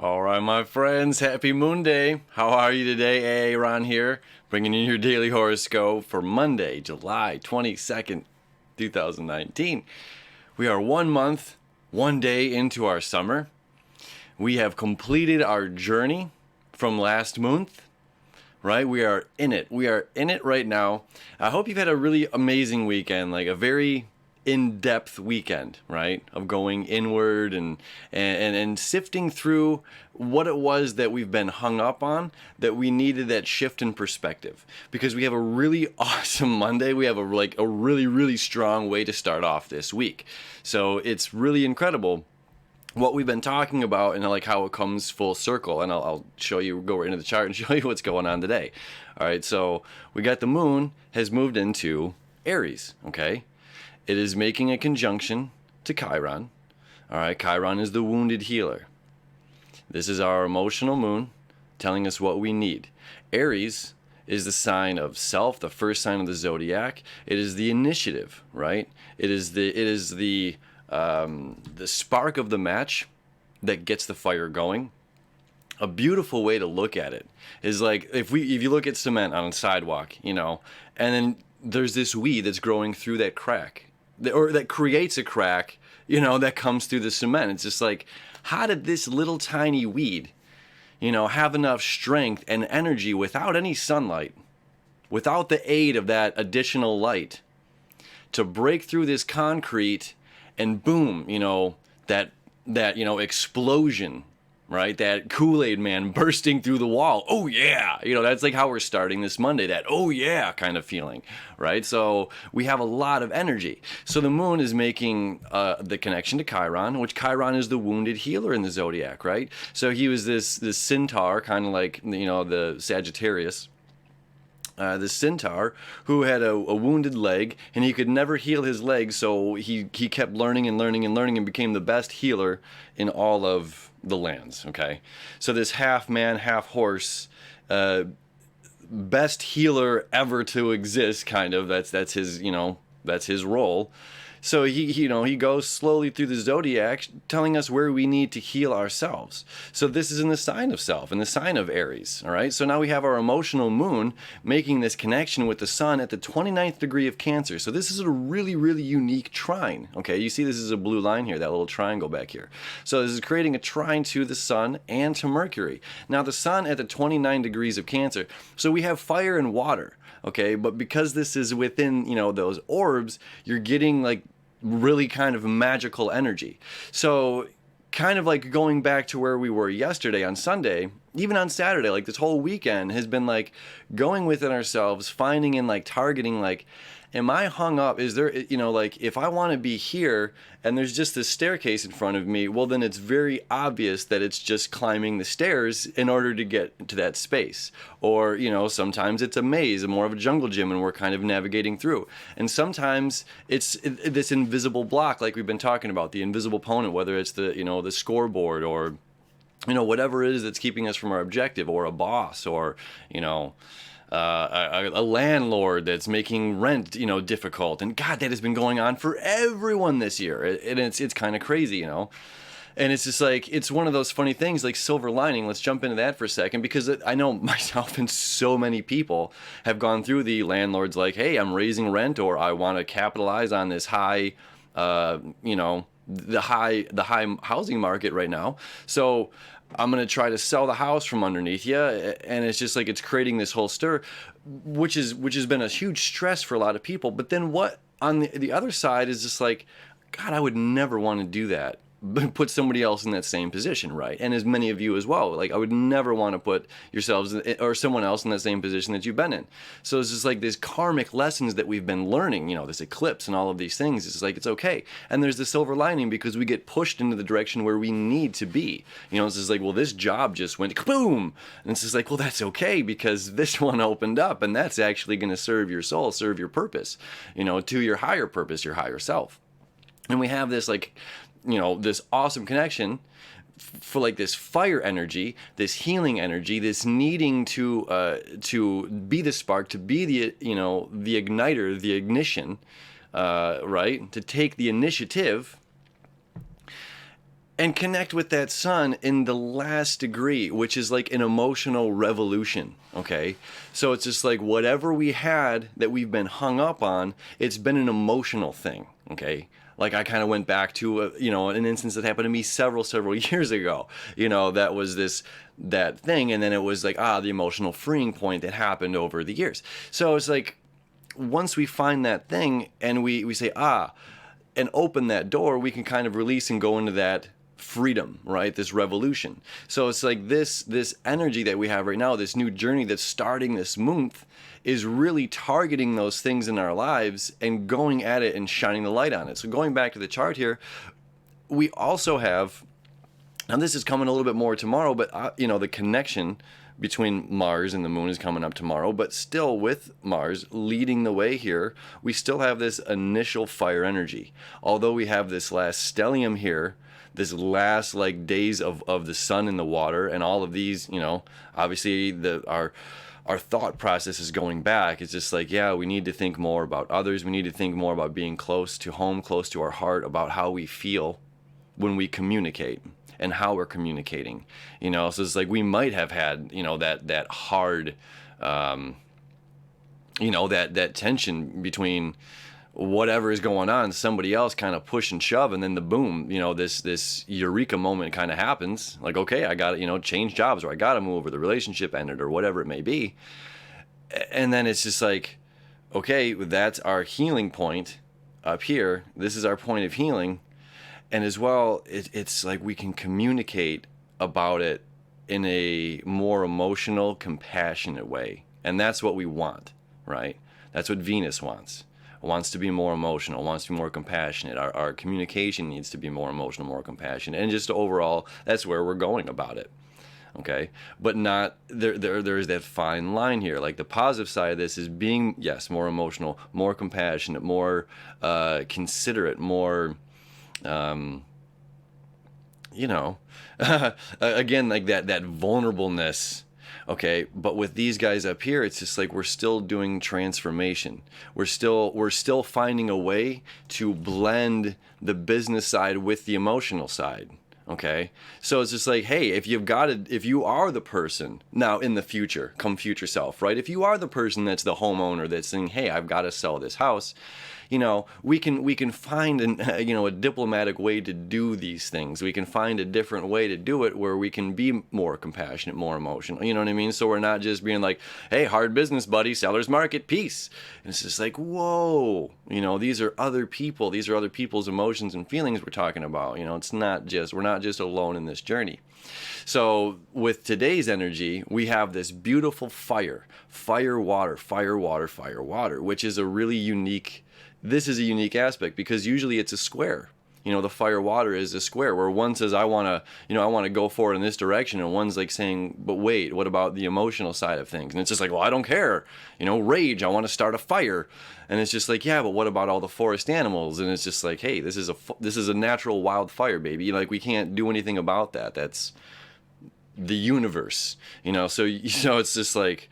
All right, my friends, happy Moon Day. How are you today? Aaron here, bringing you your daily horoscope for Monday, July 22nd, 2019. We are 1 month, 1 day into our summer. We have completed our journey from last month, right? We are in it. We are in it right now. I hope you've had a really amazing weekend, like a very in-depth weekend, right? Of going inward and sifting through what it was that we've been hung up on, that we needed that shift in perspective. Because we have a really awesome Monday. We have a really strong way to start off this week. So it's really incredible what we've been talking about and like how it comes full circle. And I'll show you, go right into the chart and show you what's going on today. All right, so we got the moon has moved into Aries, okay? It is making a conjunction to Chiron. All right, Chiron is the wounded healer. This is our emotional moon telling us what we need. Aries is the sign of self, the first sign of the zodiac. It is the initiative, right? It is the spark of the match that gets the fire going. A beautiful way to look at it is like if you look at cement on a sidewalk, and then there's this weed that's growing through that crack, or that creates a crack, that comes through the cement. It's just like, how did this little tiny weed, have enough strength and energy without any sunlight, without the aid of that additional light, to break through this concrete and boom, that explosion, right? That Kool-Aid man bursting through the wall. Oh yeah, that's like how we're starting this Monday. That oh yeah kind of feeling, right? So we have a lot of energy. So the moon is making the connection to Chiron, which Chiron is the wounded healer in the zodiac, right? So he was this centaur, kind of like the Sagittarius. This centaur who had a wounded leg, and he could never heal his leg, so he kept learning and learning and learning and became the best healer in all of the lands, okay? So this half man, half horse, best healer ever to exist, kind of, that's his, that's his role. So he goes slowly through the zodiac, telling us where we need to heal ourselves. So this is in the sign of self, in the sign of Aries, all right? So now we have our emotional moon making this connection with the sun at the 29th degree of Cancer. So this is a really unique trine, okay? You see this is a blue line here, that little triangle back here. So this is creating a trine to the sun and to Mercury. Now the sun at the 29 degrees of Cancer, so we have fire and water. Okay, but because this is within, those orbs, you're getting like really kind of magical energy. So kind of like going back to where we were yesterday on Sunday, even on Saturday, like this whole weekend has been like going within ourselves, finding and like targeting, like, am I hung up? Is there, like if I want to be here and there's just this staircase in front of me, well, then it's very obvious that it's just climbing the stairs in order to get to that space. Or, sometimes it's a maze, more of a jungle gym, and we're kind of navigating through. And sometimes it's this invisible block, like we've been talking about, the invisible opponent, whether it's the, the scoreboard or, whatever it is that's keeping us from our objective, or a boss, or, a landlord that's making rent, difficult. And God, that has been going on for everyone this year. And it's kind of crazy, And it's just like, it's one of those funny things, like silver lining. Let's jump into that for a second, because I know myself and so many people have gone through the landlord's like, hey, I'm raising rent, or I want to capitalize on this high, the high housing market right now. So I'm going to try to sell the house from underneath you. And it's just like, it's creating this whole stir, which has been a huge stress for a lot of people. But then what on the other side is just like, God, I would never want to do that. But put somebody else in that same position, right? And as many of you as well. Like, I would never want to put yourselves or someone else in that same position that you've been in. So it's just like these karmic lessons that we've been learning, this eclipse and all of these things. It's like, it's okay. And there's the silver lining, because we get pushed into the direction where we need to be. It's just like, well, this job just went kaboom. And it's just like, well, that's okay, because this one opened up, and that's actually going to serve your soul, serve your purpose, to your higher purpose, your higher self. And we have this like, this awesome connection for like this fire energy, this healing energy, this needing to be the spark, to be the the igniter, the ignition, right? To take the initiative. and connect with that sun in the last degree, which is like an emotional revolution. Okay, so it's just like whatever we had that we've been hung up on, it's been an emotional thing. Okay, like I kind of went back to an instance that happened to me several years ago. That was that thing, and then it was like the emotional freeing point that happened over the years. So it's like once we find that thing and we say and open that door, we can kind of release and go into that freedom, right? This revolution. So it's like this energy that we have right now, this new journey that's starting this month, is really targeting those things in our lives and going at it and shining the light on it. So going back to the chart here, we also have, now this is coming a little bit more tomorrow, but the connection between Mars and the moon is coming up tomorrow, but still with Mars leading the way here, we still have this initial fire energy. Although we have this last stellium here, this last like days of the sun in the water, and all of these, obviously our thought process is going back. It's just like, we need to think more about others. We need to think more about being close to home, close to our heart, about how we feel when we communicate and how we're communicating. So it's like we might have had, that hard, that tension between whatever is going on, somebody else kind of push and shove, and then the boom, this eureka moment kind of happens. Like, okay, I got to, change jobs, or I got to move, or the relationship ended, or whatever it may be. And then it's just like, okay, that's our healing point up here. This is our point of healing. And as well, it's like we can communicate about it in a more emotional, compassionate way. And that's what we want, right? That's what Venus wants. It wants to be more emotional, wants to be more compassionate. Our communication needs to be more emotional, more compassionate. And just overall, that's where we're going about it. Okay? But not, there's that fine line here. Like the positive side of this is being, yes, more emotional, more compassionate, more considerate, more... again, like that vulnerableness. Okay, but with these guys up here, it's just like we're still doing transformation. We're still finding a way to blend the business side with the emotional side. Okay, so it's just like, hey, if you are the person now in the future, come future self, right? If you are the person that's the homeowner that's saying, hey, I've got to sell this house, we can find a diplomatic way to do these things. We can find a different way to do it where we can be more compassionate, more emotional. You know what I mean? So we're not just being like, hey, hard business, buddy, seller's market, peace. And it's just like, whoa, these are other people. These are other people's emotions and feelings we're talking about. We're not just alone in this journey. So with today's energy, we have this beautiful fire, water, which is a really unique. This is a unique aspect because usually it's a square. The fire water is a square where one says, I want to go forward in this direction. And one's like saying, but wait, what about the emotional side of things? And it's just like, well, I don't care. Rage, I want to start a fire. And it's just like, yeah, but what about all the forest animals? And it's just like, hey, this is a natural wildfire, baby. Like we can't do anything about that. That's the universe, so it's just like,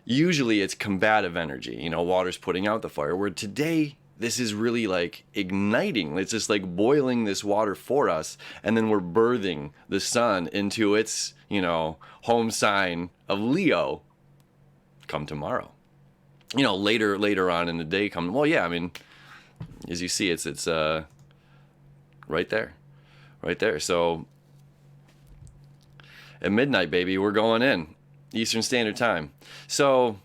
usually it's combative energy, water's putting out the fire, where today this is really like igniting. It's just like boiling this water for us, and then we're birthing the sun into its, home sign of Leo come tomorrow. Later on in the day well, yeah, I mean, as you see, it's right there. So at midnight, baby, we're going in Eastern Standard Time. So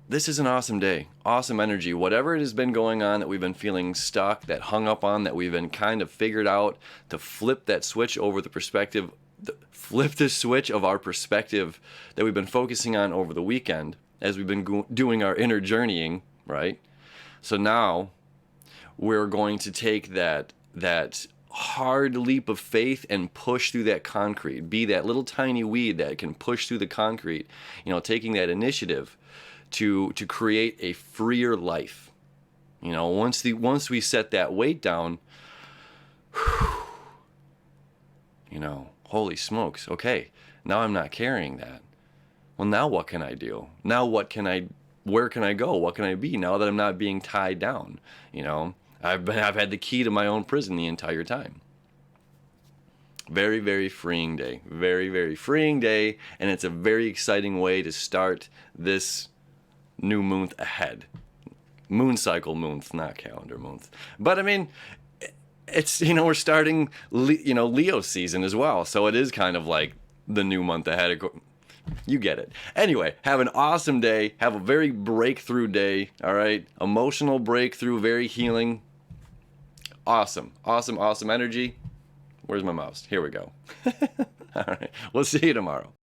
this is an awesome day, awesome energy. Whatever it has been going on that we've been feeling stuck, that hung up on, that we've been kind of figured out to flip that switch over the perspective, flip the switch of our perspective that we've been focusing on over the weekend as we've been doing our inner journeying, right? So now we're going to take that hard leap of faith and push through that concrete, be that little tiny weed that can push through the concrete, taking that initiative to create a freer life. Once we set that weight down, holy smokes, okay, now I'm not carrying that. Well, now what can I do? Now where can I go? What can I be now that I'm not being tied down? I've had the key to my own prison the entire time. Very, very freeing day. Very, very freeing day. And it's a very exciting way to start this new month ahead. Moon cycle month, not calendar month. But I mean, it's, we're starting, Leo season as well. So it is kind of like the new month ahead. You get it. Anyway, have an awesome day. Have a very breakthrough day. All right. Emotional breakthrough, very healing. Awesome. Awesome, awesome energy. Where's my mouse? Here we go. All right. We'll see you tomorrow.